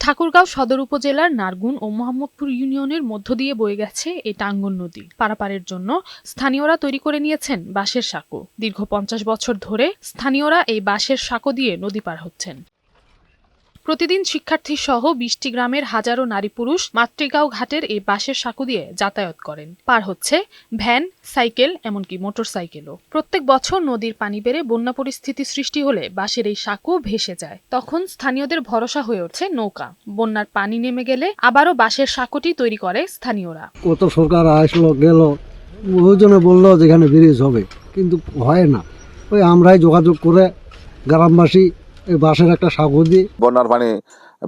ঠাকুরগাঁও সদর উপজেলার নারগুন ও মোহাম্মদপুর ইউনিয়নের মধ্য দিয়ে বয়ে গেছে এই টাঙ্গন নদী। পারাপারের জন্য স্থানীয়রা তৈরি করে নিয়েছেন বাঁশের সাঁকো। দীর্ঘ 50 বছর ধরে স্থানীয়রা এই বাঁশের সাঁকো দিয়ে নদী পার হচ্ছেন। প্রতিদিন শিক্ষার্থী সহ 20টি গ্রামের হাজারো নারী পুরুষ মাতৃগাঁও ঘাটের এই বাঁশের সাঁকো দিয়ে যাতায়াত করেন। পার হচ্ছে ভ্যান, সাইকেল, এমনকি মোটরসাইকেলও। প্রত্যেক বছর নদীর পানি বেড়ে বন্যা পরিস্থিতি সৃষ্টি হলে বাঁশের এই সাঁকো ভেসে যায়। তখন স্থানীয়দের ভরসা হয়ে ওঠে নৌকা। বন্যার পানি নেমে গেলে আবারও বাঁশের সাঁকোটি তৈরি করে স্থানীয়রা। কত সরকার আসলো গেল, ওইজনে বললো যেখানে ব্রিজ হবে, কিন্তু হয় না। ওই আমরাই যোগাযোগ করে গ্রামবাসী এই বাঁশের একটা সাঁকো দিই। বন্যার পানি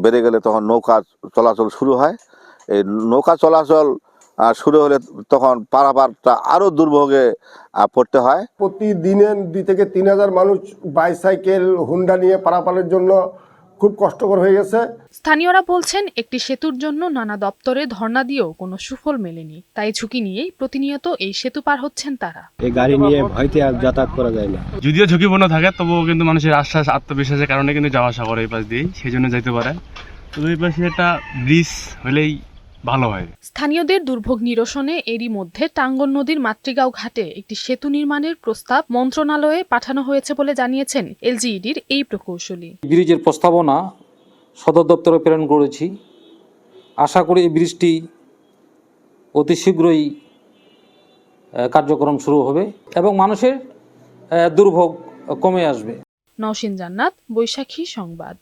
বেড়ে গেলে তখন নৌকা চলাচল শুরু হয়। এই নৌকা চলাচল শুরু হলে তখন পারাপারটা আরো দুর্ভোগে পড়তে হয়। প্রতিদিনে 2 থেকে 3 হাজার মানুষ বাইসাইকেল, হুন্ডা নিয়ে পারাপারের জন্য খুব কষ্টকর হয়ে গেছে। স্থানীয়রা বলছেন, একটি সেতুর জন্য নানা দপ্তরে ধর্ণা দিয়েও কোনো সুফল মেলেনি। তাই ঝুঁকি নিয়েই প্রতিনিয়ত এই সেতু পার হচ্ছেন তারা। এই গাড়ি নিয়ে ভয়তে আর যাতায়াত করা যায় না। যদিও ঝুঁকিপূর্ণ থাকে, তবুও কিন্তু মানুষের আশ্বাস, আত্মবিশ্বাসের কারণে কিন্তু যাওয়া আসা করে এই পাশ দিয়ে, সেই জন্য যাইতে পারে। তবে এই পাশে একটা ব্রিজ হলেই ভালো হয়। স্থানীয়দের দুর্ভোগ নিরসনে এরই মধ্যে টাঙ্গন নদীর মাতৃগাঁও ঘাটে একটি সেতু নির্মাণের প্রস্তাব মন্ত্রণালয়ে পাঠানো হয়েছে বলে জানিয়েছেন এলজিইডির এই প্রকৌশলী। ব্রিজের প্রস্তাবনা সদর দপ্তরে প্রেরণ করেছি। আশা করি এই ব্রিজটি অতি শীঘ্রই কার্যক্রম শুরু হবে এবং মানুষের দুর্ভোগ কমে আসবে। নওশীন জান্নাত, বৈশাখী সংবাদ।